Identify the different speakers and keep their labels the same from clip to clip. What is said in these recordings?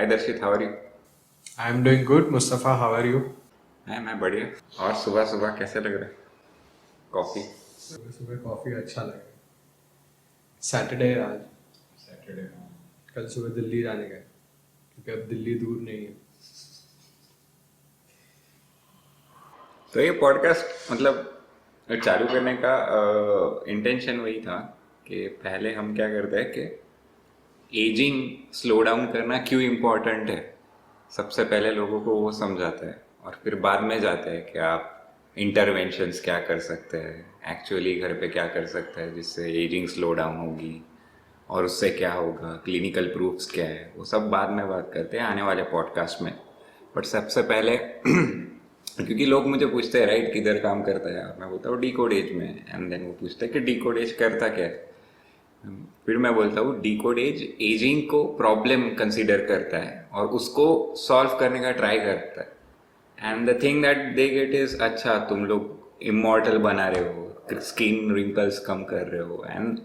Speaker 1: Hi Darshit, how are you?
Speaker 2: I am doing good. Mustafa, how are you?
Speaker 1: मैं बढ़िया. और सुबह सुबह कैसे लग रहा है? कॉफी?
Speaker 2: सुबह सुबह कॉफ़ी अच्छा लगा. सैटरडे है आज.
Speaker 1: सैटरडे.
Speaker 2: कल सुबह दिल्ली जाने का है, क्योंकि अब दिल्ली दूर नहीं है.
Speaker 1: तो ये पॉडकास्ट मतलब चालू करने का इंटेंशन वही था कि पहले हम क्या करते हैं कि एजिंग स्लो डाउन करना क्यों इम्पोर्टेंट है, सबसे पहले लोगों को वो समझाता है और फिर बाद में जाते हैं कि आप इंटरवेंशंस क्या कर सकते हैं, एक्चुअली घर पे क्या कर सकते हैं जिससे एजिंग स्लो डाउन होगी और उससे क्या होगा, क्लिनिकल प्रूफ्स क्या है, वो सब बाद में बात करते हैं आने वाले पॉडकास्ट में. बट सबसे पहले क्योंकि लोग मुझे पूछते हैं राइट किधर काम करता है, और मैं बोलता हूँ डीकोड एज में. एंड देन वो पूछते हैं कि डीकोड एज करता क्या है. फिर मैं बोलता हूँ डीकोड एज एजिंग को प्रॉब्लम कंसीडर करता है और उसको सॉल्व करने का ट्राई करता है. And the thing that they get is, अच्छा तुम लोग इमॉर्टल बना रहे हो, स्किन रिंकल्स कम कर रहे हो, एंड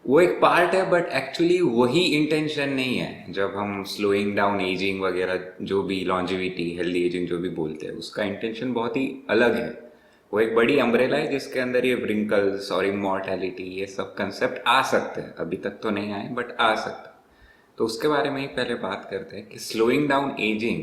Speaker 1: वो एक पार्ट है. बट एक्चुअली वही इंटेंशन नहीं है. जब हम स्लोइंग डाउन एजिंग वगैरह जो भी लॉन्जिविटी हेल्दी एजिंग जो भी बोलते हैं, उसका इंटेंशन बहुत ही अलग है. वो एक बड़ी अम्ब्रेला है जिसके अंदर ये रिंकल्स और इमॉर्टैलिटी ये सब कंसेप्ट आ सकते हैं. अभी तक तो नहीं आए बट आ सकते हैं. तो उसके बारे में ही पहले बात करते हैं कि स्लोइंग डाउन एजिंग,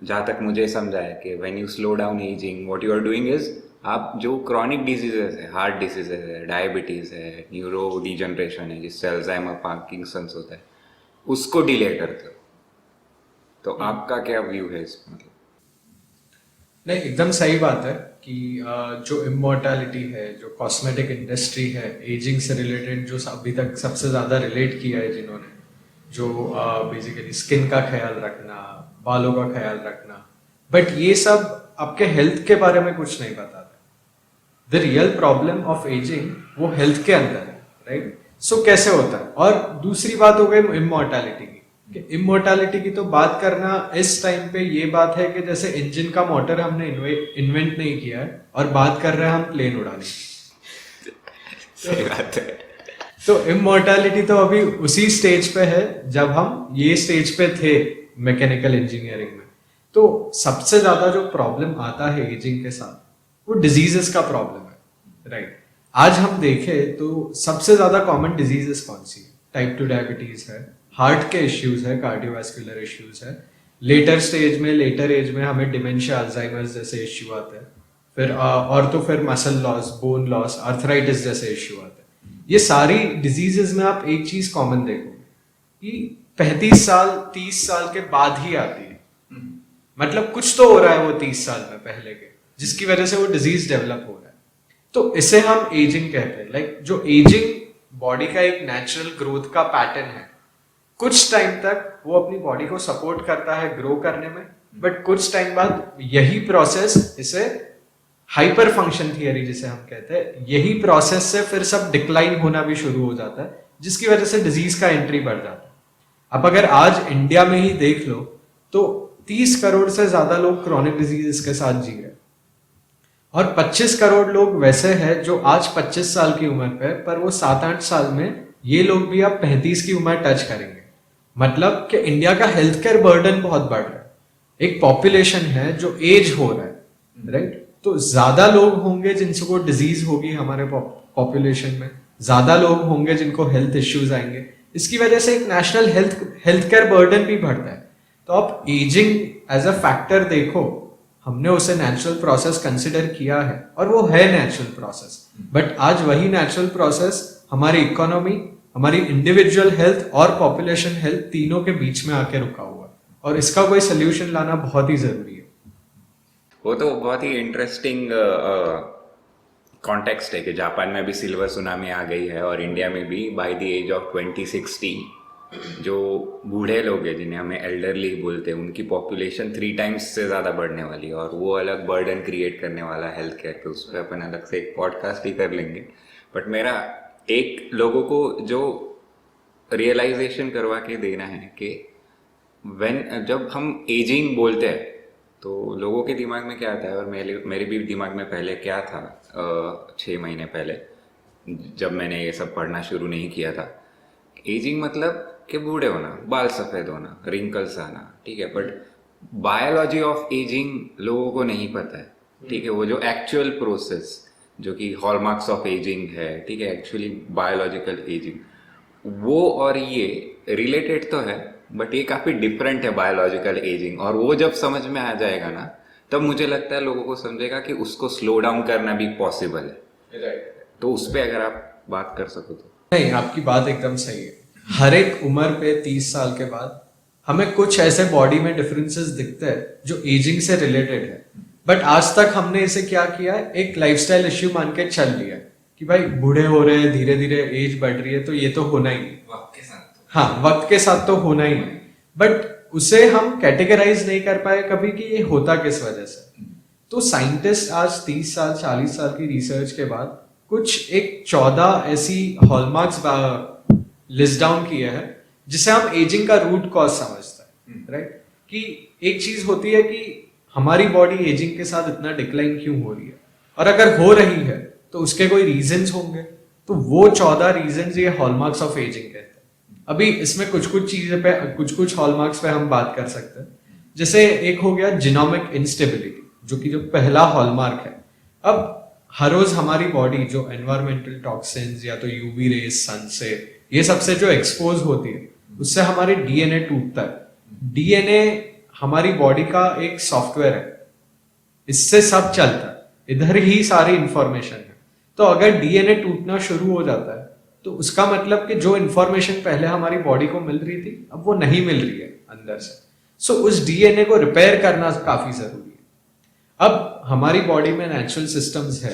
Speaker 1: जहाँ तक मुझे समझा है कि when you slow down ageing what you are doing is, आप जो क्रॉनिक डिजीजेस है, हार्ट डिजीजेस है, डायबिटीज़ है, न्यूरो डिजनरेशन है जिससे अल्जाइमर पार्किंसंस होता है, उसको डिले करते हो. तो आपका क्या व्यू है इस मतलब?
Speaker 2: नहीं, एकदम सही बात है कि जो इमॉर्टैलिटी है, जो कॉस्मेटिक इंडस्ट्री है, एजिंग से रिलेटेड जो अभी तक सबसे ज़्यादा रिलेट किया है जिन्होंने, जो बेसिकली स्किन का ख्याल रखना, बालों का ख्याल रखना, बट ये सब आपके हेल्थ के बारे में कुछ नहीं बताते. The real problem of ageing वो हेल्थ के अंदर है, राइट? सो कैसे होता है. और दूसरी बात हो गई इमॉर्टैलिटी की. इमॉर्टैलिटी की तो बात करना इस टाइम पे ये बात है कि जैसे इंजन का मोटर हमने इन्वेंट नहीं किया है और बात कर रहे हैं हम प्लेन उड़ाने की.
Speaker 1: सही बात है.
Speaker 2: तो इमॉर्टैलिटी तो अभी उसी स्टेज पे है जब हम ये स्टेज पे थे मैकेनिकल इंजीनियरिंग में. तो सबसे ज्यादा जो प्रॉब्लम आता है एजिंग के साथ वो डिजीजेस का प्रॉब्लम है, राइट? आज हम देखें तो सबसे ज्यादा कॉमन डिजीजेस कौन सी है? टाइप 2 डायबिटीज है, हार्ट के इश्यूज है, कार्डियोवास्कुलर इश्यूज है. लेटर स्टेज में, लेटर एज में हमें डिमेंशिया, अल्जाइमर्स जैसे इश्यू आते हैं. फिर और तो फिर muscle loss, bone loss, arthritis जैसे इश्यू आते हैं. ये सारी डिजीजेस में आप एक चीज कॉमन देखोगे कि 35 साल 30 साल के बाद ही आती है. मतलब कुछ तो हो रहा है वो 30 साल में पहले के, जिसकी वजह से वो डिजीज डेवलप हो रहा है. तो इसे हम एजिंग कहते हैं. लाइक जो एजिंग बॉडी का एक नेचुरल ग्रोथ का पैटर्न है, कुछ टाइम तक वो अपनी बॉडी को सपोर्ट करता है ग्रो करने में, बट कुछ टाइम बाद यही प्रोसेस, इसे हाइपर फंक्शन थियरी जिसे हम कहते हैं, यही प्रोसेस से फिर सब डिक्लाइन होना भी शुरू हो जाता है, जिसकी वजह से डिजीज का एंट्री बढ़ जाता है. अब अगर आज इंडिया में ही देख लो तो 30 करोड़ से ज्यादा लोग क्रॉनिक डिजीज के साथ जी रहे हैं और 25 करोड़ लोग वैसे हैं जो आज 25 साल की उम्र पे, पर वो 7-8 साल में ये लोग भी अब 35 की उम्र टच करेंगे. मतलब कि इंडिया का हेल्थ केयर बर्डन बहुत बढ़ रहा है. एक पॉपुलेशन है जो एज हो रहा है, राइट? तो ज्यादा लोग होंगे जिनको डिजीज होगी हमारे पॉपुलेशन में, ज्यादा लोग होंगे जिनको हेल्थ इश्यूज आएंगे. इसकी वजह से एक नेशनल हेल्थ केयर बर्डन भी बढ़ता है. तो आप एजिंग एज अ फैक्टर देखो, हमने उसे नेचुरल प्रोसेस कंसिडर किया है और वो है नेचुरल प्रोसेस. बट आज वही नेचुरल प्रोसेस हमारी इकोनॉमी, हमारी इंडिविजुअल हेल्थ और पॉपुलेशन हेल्थ तीनों के बीच में आके रुका हुआ है, और इसका कोई सोल्यूशन लाना बहुत ही जरूरी है.
Speaker 1: वो तो बहुत ही इंटरेस्टिंग कॉन्टेक्स्ट है कि जापान में भी सिल्वर सुनामी आ गई है और इंडिया में भी बाय द एज ऑफ 2060 जो बूढ़े लोग हैं, जिन्हें हमें एल्डरली बोलते हैं, उनकी पॉपुलेशन 3 टाइम्स से ज़्यादा बढ़ने वाली है. और वो अलग बर्डन क्रिएट करने वाला है हेल्थ केयर पे. उस पर अपन अलग से एक पॉडकास्ट ही कर लेंगे. बट मेरा एक लोगों को जो रियलाइजेशन करवा के देना है कि जब हम एजिंग बोलते हैं तो लोगों के दिमाग में क्या आता है, और मेरे भी दिमाग में पहले क्या था 6 महीने पहले जब मैंने ये सब पढ़ना शुरू नहीं किया था. एजिंग मतलब कि बूढ़े होना, बाल सफेद होना, रिंकल्स आना, ठीक है, बट बायोलॉजी ऑफ एजिंग लोगों को नहीं पता है, ठीक है, वो जो एक्चुअल प्रोसेस जो कि हॉलमार्क्स ऑफ एजिंग है, ठीक है, एक्चुअली बायोलॉजिकल एजिंग, वो और ये रिलेटेड तो है बट ये काफी डिफरेंट है बायोलॉजिकल एजिंग, और वो जब समझ में आ जाएगा ना तब मुझे लगता है लोगों को समझेगा कि उसको स्लो डाउन करना भी पॉसिबल है। तो उस पर अगर आप बात कर सको तो।
Speaker 2: नहीं, आपकी बात एकदम सही है। हर एक उम्र पे 30 साल के बाद हमें कुछ ऐसे बॉडी में डिफरेंसेस दिखते हैं जो एजिंग से रिलेटेड है, बट आज तक हमने इसे क्या किया है, एक लाइफस्टाइल इश्यू मान के चल लिया है कि भाई बूढ़े हो रहे हैं, धीरे धीरे एज बढ़ रही है, तो ये तो होना ही है।
Speaker 1: वक्त के साथ
Speaker 2: हाँ, वक्त के साथ तो होना ही है, बट उसे हम कैटेगराइज नहीं कर पाए कभी कि ये होता किस वजह से। तो साइंटिस्ट आज 30 साल 40 साल की रिसर्च के बाद कुछ एक 14 ऐसी हॉलमार्क्स लिस्ट डाउन किए हैं जिसे हम एजिंग का रूट कॉज समझते हैं, राइट? कि एक चीज होती है कि हमारी बॉडी एजिंग के साथ इतना डिक्लाइन क्यों हो रही है, और अगर हो रही है तो उसके कोई रीजंस होंगे, तो वो 14 रीजंस ये हॉलमार्क्स ऑफ एजिंग कहते हैं। अभी इसमें कुछ कुछ चीजें पे, कुछ हॉलमार्क्स पे हम बात कर सकते हैं। जैसे एक हो गया जिनोमिक इंस्टेबिलिटी, जो पहला हॉलमार्क है। अब हर रोज हमारी बॉडी जो एनवायरमेंटल टॉक्सिन्स या तो यूवी रेज, सन से, ये सबसे जो एक्सपोज होती है, उससे हमारे डीएनए टूटता है। डीएनए हमारी बॉडी का एक सॉफ्टवेयर है, इससे सब चलता है, इधर ही सारी इंफॉर्मेशन है। तो अगर डीएनए टूटना शुरू हो जाता है तो उसका मतलब कि जो इंफॉर्मेशन पहले हमारी बॉडी को मिल रही थी अब वो नहीं मिल रही है अंदर से। सो उस डीएनए को रिपेयर करना काफी जरूरी है। अब हमारी बॉडी में नेचुरल सिस्टम्स है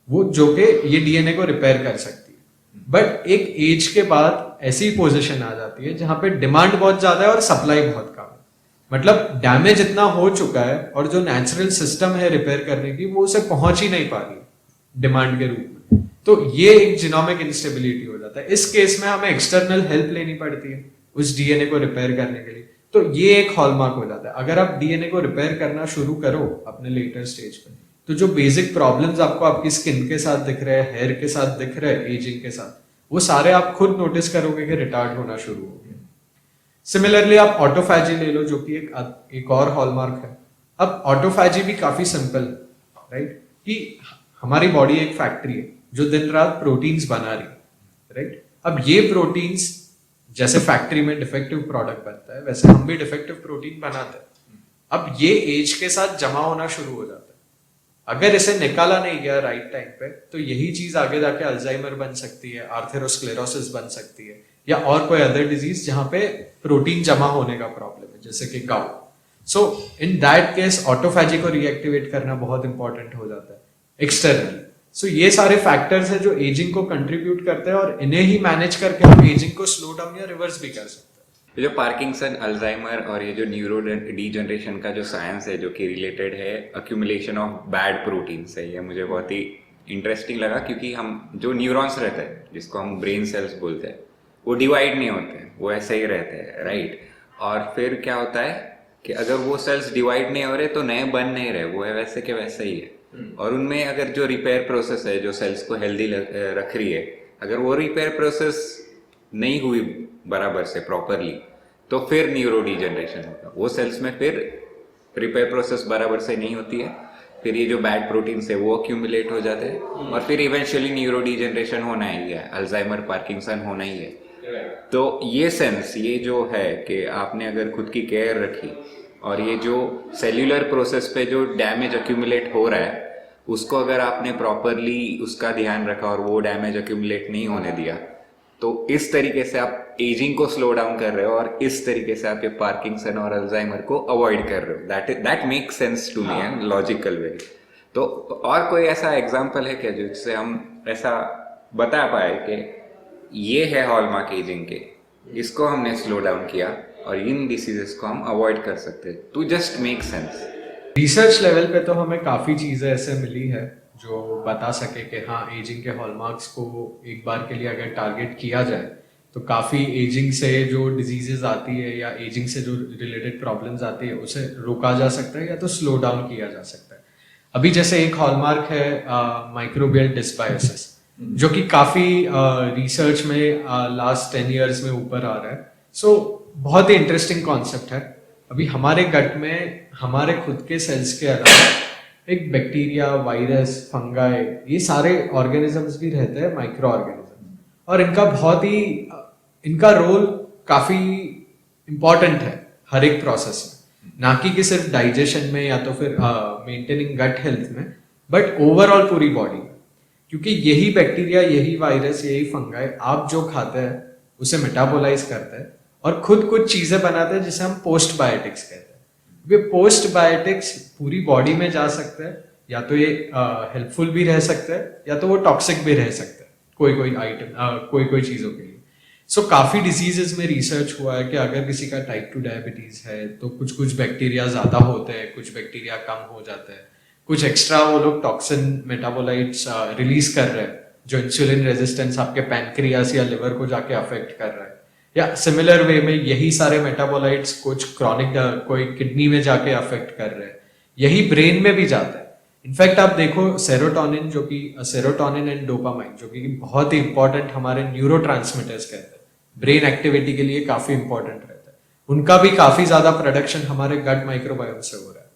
Speaker 2: वो जो कि ये डीएनए को रिपेयर कर सकती है, बट एक एज के बाद ऐसी पोजीशन आ जाती है जहां पे डिमांड बहुत ज्यादा है और सप्लाई बहुत कम है। मतलब डैमेज इतना हो चुका है और जो नेचुरल सिस्टम है रिपेयर करने की वो उसे पहुंच ही नहीं पा रही डिमांड के रूप में। तो ये एक जिनोमिक इंस्टेबिलिटी हो जाता है। इस केस में हमें एक्सटर्नल हेल्प लेनी पड़ती है उस डीएनए को रिपेयर करने के लिए। तो ये एक हॉलमार्क हो जाता है। अगर आप डीएनए को रिपेयर करना शुरू करो अपने लेटर स्टेज पे, तो जो बेसिक प्रॉब्लम्स आपको आपकी स्किन के साथ दिख रहे हैं, हेयर के साथ दिख रहे हैं, एजिंग के साथ, वो सारे आप खुद नोटिस करोगे कि रिटार्ड होना शुरू हो गया। सिमिलरली आप ऑटोफैजी ले लो जो कि एक और हॉलमार्क है। अब ऑटोफैजी भी काफी सिंपल है, राइट? कि हमारी बॉडी एक फैक्ट्री है जो दिन रात प्रोटीन्स बना रही है, राइट? अब ये प्रोटीन्स जैसे फैक्ट्री में डिफेक्टिव प्रोडक्ट बनता है वैसे हम भी डिफेक्टिव प्रोटीन बनाते हैं। अब ये एज के साथ जमा होना शुरू हो जाता है। अगर इसे निकाला नहीं गया राइट टाइम पे तो यही चीज आगे जाके अल्जाइमर बन सकती है, आर्थेरोस्क्लेरोसिस बन सकती है, या और कोई अदर डिजीज जहां पे प्रोटीन जमा होने का प्रॉब्लम है, जैसे कि gout. So in that case autophagy को रीएक्टिवेट करना बहुत इंपॉर्टेंट हो जाता है एक्सटर्नली। सो ये सारे फैक्टर्स है जो एजिंग को कंट्रीब्यूट करते हैं और इन्हें ही मैनेज करके हम एजिंग को स्लो डाउन या रिवर्स भी कर सकते हैं।
Speaker 1: जो पार्किंसन, अल्जाइमर और ये जो न्यूरो डीजनरेशन का जो साइंस है जो कि रिलेटेड है अक्यूमुलेशन ऑफ बैड प्रोटीन से, ये मुझे बहुत ही इंटरेस्टिंग लगा, क्योंकि हम जो न्यूरॉन्स रहते हैं जिसको हम ब्रेन सेल्स बोलते हैं वो डिवाइड नहीं होते हैं, वो ऐसे ही रहते हैं, राइट? और फिर क्या होता है कि अगर वो सेल्स डिवाइड नहीं हो रहे तो नए बन नहीं रहे, वो है वैसे के वैसे ही है। और उनमें अगर जो रिपेयर प्रोसेस है जो सेल्स को हेल्दी रख रही है, अगर वो रिपेयर प्रोसेस नहीं हुई बराबर से प्रॉपरली तो फिर न्यूरो डीजनरेशन होगा। वो सेल्स में फिर रिपेयर प्रोसेस बराबर से नहीं होती है, फिर ये जो बैड प्रोटीन्स है वो अक्यूमुलेट हो जाते हैं और फिर इवेंचुअली न्यूरो डीजनरेशन होना ही है, अल्जाइमर, पार्किंसन होना ही है। तो ये सेंस, ये जो है कि आपने अगर खुद की केयर रखी और ये जो सेल्यूलर प्रोसेस पे जो डैमेज अक्यूमुलेट हो रहा है उसको अगर आपने प्रॉपरली उसका ध्यान रखा और वो डैमेज अक्यूमुलेट नहीं होने दिया, तो इस तरीके से आप एजिंग को स्लो डाउन कर रहे हो और इस तरीके से आप ये पार्किंसन और अल्जाइमर को अवॉइड कर रहे हो। That makes sense to me and logical way. तो और कोई ऐसा एग्जाम्पल है क्या जिससे हम ऐसा बता पाए कि ये है हॉलमार्क एजिंग के, इसको हमने स्लो डाउन किया और इन डिसीजेस को हम अवॉइड कर सकते हैं, to just make sense?
Speaker 2: Research level पे तो हमें काफी चीजें ऐसे मिली है जो बता सके कि हाँ, एजिंग के हॉलमार्क्स को एक बार के लिए अगर टारगेट किया जाए तो काफी एजिंग से जो डिजीजेस आती है या एजिंग से जो रिलेटेड प्रॉब्लम्स आती है उसे रोका जा सकता है या तो स्लो डाउन किया जा सकता है। अभी जैसे एक हॉलमार्क है माइक्रोबियल डिस्बायोसिस। जो कि काफी रिसर्च में लास्ट 10 इयर्स में ऊपर आ रहा है. सो बहुत ही इंटरेस्टिंग कॉन्सेप्ट है. अभी हमारे गट में हमारे खुद के सेल्स के अलावा एक बैक्टीरिया, वायरस, फंगाई, ये सारे ऑर्गेनिजम्स भी रहते हैं, माइक्रो ऑर्गेनिजम्स, और इनका रोल काफी इम्पोर्टेंट है हर एक प्रोसेस में, ना कि सिर्फ डाइजेशन में या तो फिर मेंटेनिंग गट हेल्थ में, बट ओवरऑल पूरी बॉडी में. क्योंकि यही बैक्टीरिया, यही वायरस, यही फंगाई आप जो खाते हैं उसे मेटाबोलाइज करते हैं और खुद कुछ चीजें बनाते हैं जिसे हम पोस्ट बायोटिक्स कहते हैं. ये पोस्ट बायोटिक्स पूरी बॉडी में जा सकते हैं, या तो ये हेल्पफुल भी रह सकते हैं या तो वो टॉक्सिक भी रह सकते हैं कोई आइटम, कोई चीजों के लिए. सो काफी डिजीजेस में रिसर्च हुआ है कि अगर किसी का टाइप 2 डायबिटीज है तो कुछ बैक्टीरिया ज्यादा होते हैं, कुछ बैक्टीरिया कम हो जाते हैं, कुछ एक्स्ट्रा वो लोग टॉक्सिन मेटाबोलाइट्स रिलीज कर रहे हैं जो इंसुलिन रेजिस्टेंस आपके पैनक्रियास या लिवर को जाके अफेक्ट कर रहा है. या सिमिलर वे में यही सारे मेटाबोलाइट्स कुछ क्रॉनिक कोई किडनी में जाके अफेक्ट कर रहे हैं, यही ब्रेन में भी जाता है. इनफैक्ट आप देखो सेरोटोनिन, जो कि सेरोटोनिन एंड डोपामाइन, जो कि बहुत ही इंपॉर्टेंट हमारे न्यूरो ट्रांसमीटर्स कहते हैं, ब्रेन एक्टिविटी के लिए काफी इंपॉर्टेंट रहता है, उनका भी काफी ज्यादा प्रोडक्शन हमारे गट माइक्रोबायोम से हो रहा है.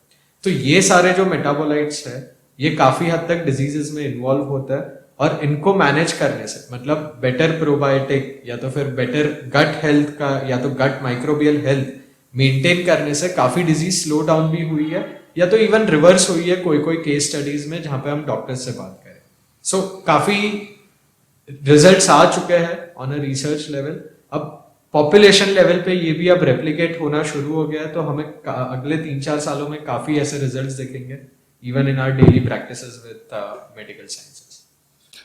Speaker 2: तो ये सारे जो मेटाबोलाइट्स है ये काफी हद तक डिजीजेस में इन्वॉल्व होता है, और इनको मैनेज करने से, मतलब बेटर प्रोबायोटिक या तो फिर बेटर गट हेल्थ का या तो गट माइक्रोबियल हेल्थ मेंटेन करने से काफी डिजीज स्लो डाउन भी हुई है, या तो इवन रिवर्स हुई है कोई केस स्टडीज में जहां पे हम डॉक्टर्स से बात करें. सो काफी रिजल्ट्स आ चुके हैं ऑन अ रिसर्च लेवल. अब पॉपुलेशन लेवल पे ये भी अब रेप्लिकेट होना शुरू हो गया है, तो हमें अगले 3-4 सालों में काफी ऐसे रिजल्ट्स दिखेंगे even in our daily practices with medical sciences.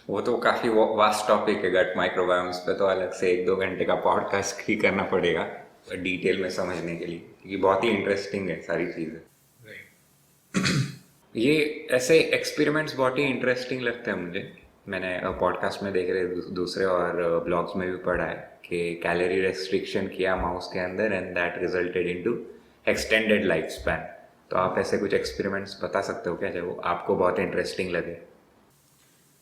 Speaker 1: वो तो काफी वास्ट टॉपिक है गट माइक्रोबायोम्स पे, तो अलग से 1-2 घंटे का पॉडकास्ट ही करना पड़ेगा डिटेल में समझने के लिए, क्योंकि बहुत ही इंटरेस्टिंग है सारी चीजें. ये ऐसे एक्सपेरिमेंट्स बहुत ही इंटरेस्टिंग लगते हैं मुझे. मैंने पॉडकास्ट में देख रहे दूसरे और ब्लॉग्स में भी पढ़ा है कि कैलोरी रेस्ट्रिक्शन किया माउस के अंदर and that resulted into extended life span. तो आप ऐसे कुछ एक्सपेरिमेंट्स बता सकते हो क्या जो आपको बहुत इंटरेस्टिंग लगे?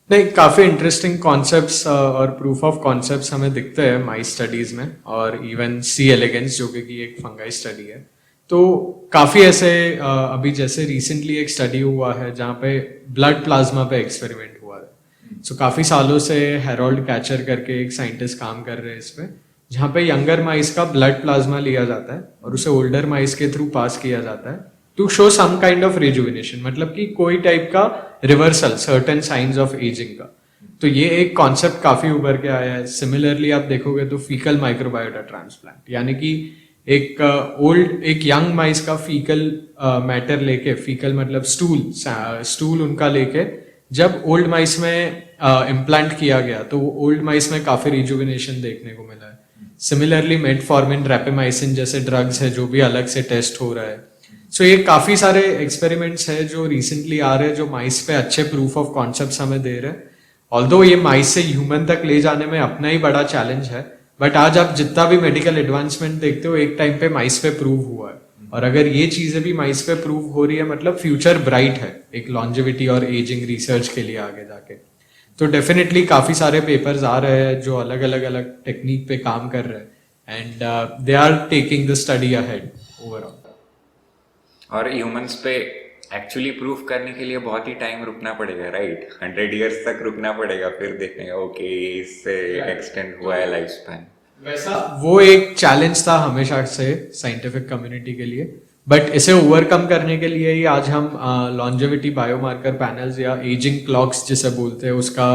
Speaker 2: नहीं, काफी इंटरेस्टिंग कॉन्सेप्ट्स और प्रूफ ऑफ कॉन्सेप्ट्स हमें दिखते हैं माइस स्टडीज में, और इवन सी एलिगेंस जो कि एक फंगाई स्टडी है. तो काफी ऐसे अभी जैसे रिसेंटली एक स्टडी हुआ है जहाँ पे ब्लड प्लाज्मा पे एक्सपेरिमेंट हुआ है. सो काफी सालों से हेरोल्ड कैचर करके एक साइंटिस्ट काम कर रहे हैं इस पे, जहाँ पे यंगर माइस का ब्लड प्लाज्मा लिया जाता है और उसे ओल्डर माइस के थ्रू पास किया जाता है to show some kind of rejuvenation, मतलब कि कोई टाइप का reversal, certain science of ageing का. तो ये एक कॉन्सेप्ट काफी उभर के आया है. सिमिलरली आप देखोगे तो फीकल माइक्रोबायोटा ट्रांसप्लांट, यानी कि एक यंग माइस का फीकल मैटर लेके, फीकल मतलब स्टूल उनका लेके जब ओल्ड माइस में इम्प्लांट किया गया तो वो ओल्ड माइस में काफी रिजुविनेशन देखने को मिला है. सिमिलरली मेटफॉर्मिन, रैपेमाइसिन जैसे ड्रग्स है जो भी अलग से टेस्ट हो रहा है. सो ये काफी सारे एक्सपेरिमेंट्स है जो रिसेंटली आ रहे हैं जो माइस पे अच्छे प्रूफ ऑफ कॉन्सेप्ट्स हमें दे रहे हैं. ऑल्दो ये माइस से ह्यूमन तक ले जाने में अपना ही बड़ा चैलेंज है, बट आज आप जितना भी मेडिकल एडवांसमेंट देखते हो एक टाइम पे माइस पे प्रूव हुआ है, और अगर ये चीजें भी माइस पे प्रूव हो रही है मतलब फ्यूचर ब्राइट है एक लॉन्जेविटी और एजिंग रिसर्च के लिए आगे जाके. तो डेफिनेटली काफी सारे पेपर्स आ रहे हैं जो अलग अलग टेक्निक पे काम कर रहे हैं, and they are taking the study ahead overall.
Speaker 1: और ह्यूमंस पे एक्चुअली प्रूफ करने के लिए बहुत ही टाइम रुकना पड़ेगा, राइट? 100 इयर्स तक रुकना पड़ेगा, फिर देखेंगे ओके इससे एक्सटेंड हुआ है लाइफ स्पैन.
Speaker 2: वैसा वो एक चैलेंज था हमेशा से साइंटिफिक कम्युनिटी के लिए, बट इसे ओवरकम करने के लिए ही आज हम लॉन्जेविटी बायोमार्कर पैनल्स या एजिंग क्लॉक्स जिसे बोलते हैं उसका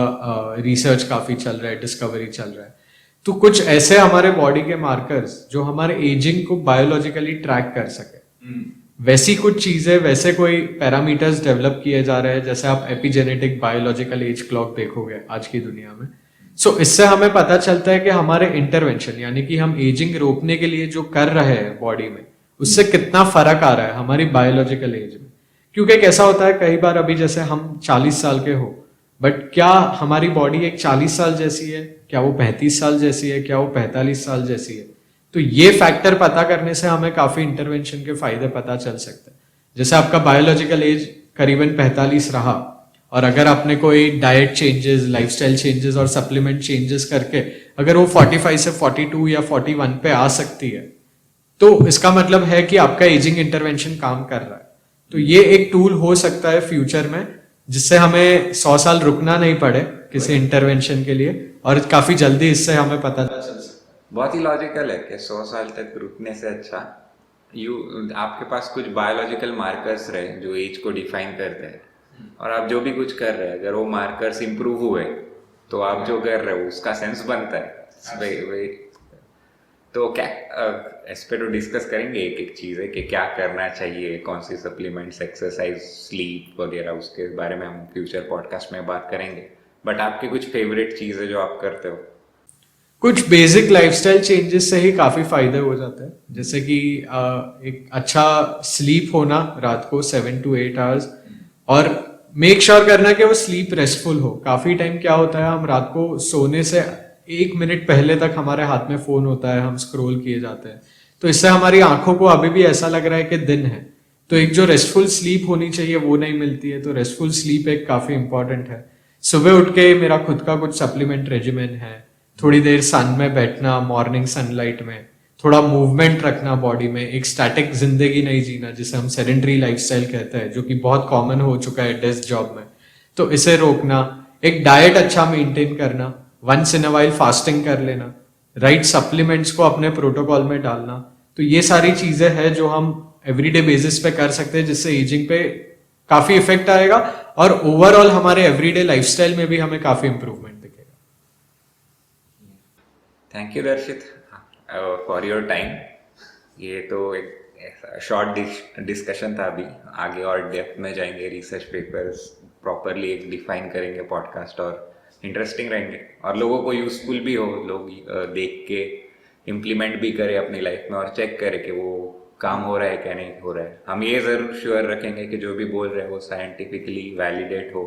Speaker 2: रिसर्च काफी चल रहा है, डिस्कवरी चल रहा है. तो कुछ ऐसे हमारे बॉडी के मार्कर्स जो हमारे एजिंग को बायोलॉजिकली ट्रैक कर सके, वैसी कुछ चीजें, वैसे कोई पैरामीटर्स डेवलप किए जा रहे हैं, जैसे आप एपिजेनेटिक बायोलॉजिकल एज क्लॉक देखोगे आज की दुनिया में. सो इससे हमें पता चलता है कि हमारे इंटरवेंशन यानी कि हम एजिंग रोकने के लिए जो कर रहे हैं बॉडी में उससे कितना फर्क आ रहा है हमारी बायोलॉजिकल एज में. क्योंकि कैसा होता है कई बार, अभी जैसे हम 40 साल के हो, बट क्या हमारी बॉडी एक 40 साल जैसी है, क्या वो 35 साल जैसी है, क्या वो 45 साल जैसी है? तो ये फैक्टर पता करने से हमें काफी इंटरवेंशन के फायदे पता चल सकते हैं. जैसे आपका बायोलॉजिकल एज करीबन 45 रहा और अगर आपने कोई डाइट चेंजेस, लाइफस्टाइल चेंजेस और सप्लीमेंट चेंजेस करके अगर वो 45 से 42 या 41 पे आ सकती है, तो इसका मतलब है कि आपका एजिंग इंटरवेंशन काम कर रहा है। तो ये एक टूल हो सकता है फ्यूचर में, जिससे हमें 100 साल रुकना नहीं पड़े किसी इंटरवेंशन के लिए, और काफी जल्दी इससे हमें पता चल सकता है।
Speaker 1: बहुत ही लॉजिकल है कि 100 साल तक रुकने से अच्छा यू आपके पास कुछ बायोलॉजिकल मार्कर्स रहे जो एज को डिफाइन करते हैं, और आप जो भी कुछ कर रहे हैं अगर वो मार्कर्स इंप्रूव हुए तो आप जो कर रहे हो उसका सेंस बनता है। वही तो क्या इस पे तो डिस्कस करेंगे एक एक चीज़ है कि क्या करना चाहिए, कौन सी सप्लीमेंट्स, एक्सरसाइज, स्लीप वगैरह, उसके बारे में हम फ्यूचर पॉडकास्ट में बात करेंगे। बट आपकी कुछ फेवरेट चीज़ है जो आप करते हो?
Speaker 2: कुछ बेसिक लाइफस्टाइल चेंजेस से ही काफी फायदे हो जाते हैं, जैसे कि एक अच्छा स्लीप होना रात को 7 to 8 आवर्स, और मेक श्योर करना कि वो स्लीप रेस्टफुल हो। काफी टाइम क्या होता है, हम रात को सोने से 1 मिनट पहले तक हमारे हाथ में फोन होता है, हम स्क्रॉल किए जाते हैं, तो इससे हमारी आंखों को अभी भी ऐसा लग रहा है कि दिन है। तो एक जो रेस्टफुल स्लीप होनी चाहिए वो नहीं मिलती है, तो रेस्टफुल स्लीप एक काफी इंपॉर्टेंट है। सुबह उठ के मेरा खुद का कुछ सप्लीमेंट रेजिमेन है, थोड़ी देर सन में बैठना, मॉर्निंग सनलाइट में, थोड़ा मूवमेंट रखना बॉडी में, एक स्टैटिक जिंदगी नहीं जीना जिसे हम सेडेंटरी लाइफस्टाइल कहते हैं, जो कि बहुत कॉमन हो चुका है डेस्क जॉब में, तो इसे रोकना, एक डाइट अच्छा मेंटेन करना, once in a while fasting कर लेना, राइट सप्लीमेंट्स को अपने प्रोटोकॉल में डालना। तो ये सारी चीजें हैं जो हम एवरीडे बेसिस पे कर सकते हैं, जिससे एजिंग पे काफी इफेक्ट आएगा और ओवरऑल हमारे एवरीडे लाइफस्टाइल में भी हमें काफी इंप्रूवमेंट दिखेगा।
Speaker 1: थैंक यू दर्शित फॉर योर टाइम। ये तो एक शॉर्ट डिस्कशन था, अभी आगे और डेप्थ में जाएंगे, रिसर्च पेपर्स प्रॉपरली एक डिफाइन करेंगे पॉडकास्ट, और इंटरेस्टिंग रहेंगे और लोगों को यूजफुल भी हो, लोग देख के इम्प्लीमेंट भी करें अपनी लाइफ में और चेक करें कि वो काम हो रहा है क्या नहीं हो रहा है। हम ये ज़रूर श्योर रखेंगे कि जो भी बोल रहे हैं वो साइंटिफिकली वैलिडेट हो,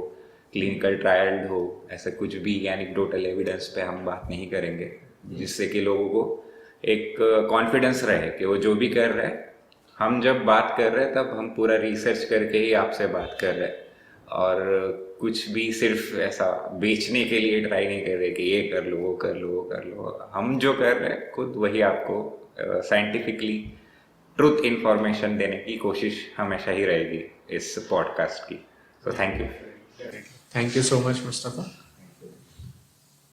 Speaker 1: क्लिनिकल ट्रायल्ड हो, ऐसा कुछ भी एनेक्डोटल एविडेंस पे हम बात नहीं करेंगे, जिससे कि लोगों को एक कॉन्फिडेंस रहे कि वो जो भी कर रहे हैं, हम जब बात कर रहे हैं तब हम पूरा रिसर्च करके ही आपसे बात कर रहे हैं, और कुछ भी सिर्फ ऐसा बेचने के लिए ट्राई नहीं कर रहे कि ये कर लो, वो कर लो, वो कर लो। हम जो कर रहे हैं खुद वही आपको साइंटिफिकली ट्रुथ इंफॉर्मेशन देने की कोशिश हमेशा ही रहेगी इस पॉडकास्ट की। So thank you.
Speaker 2: Thank you so much Mustafa.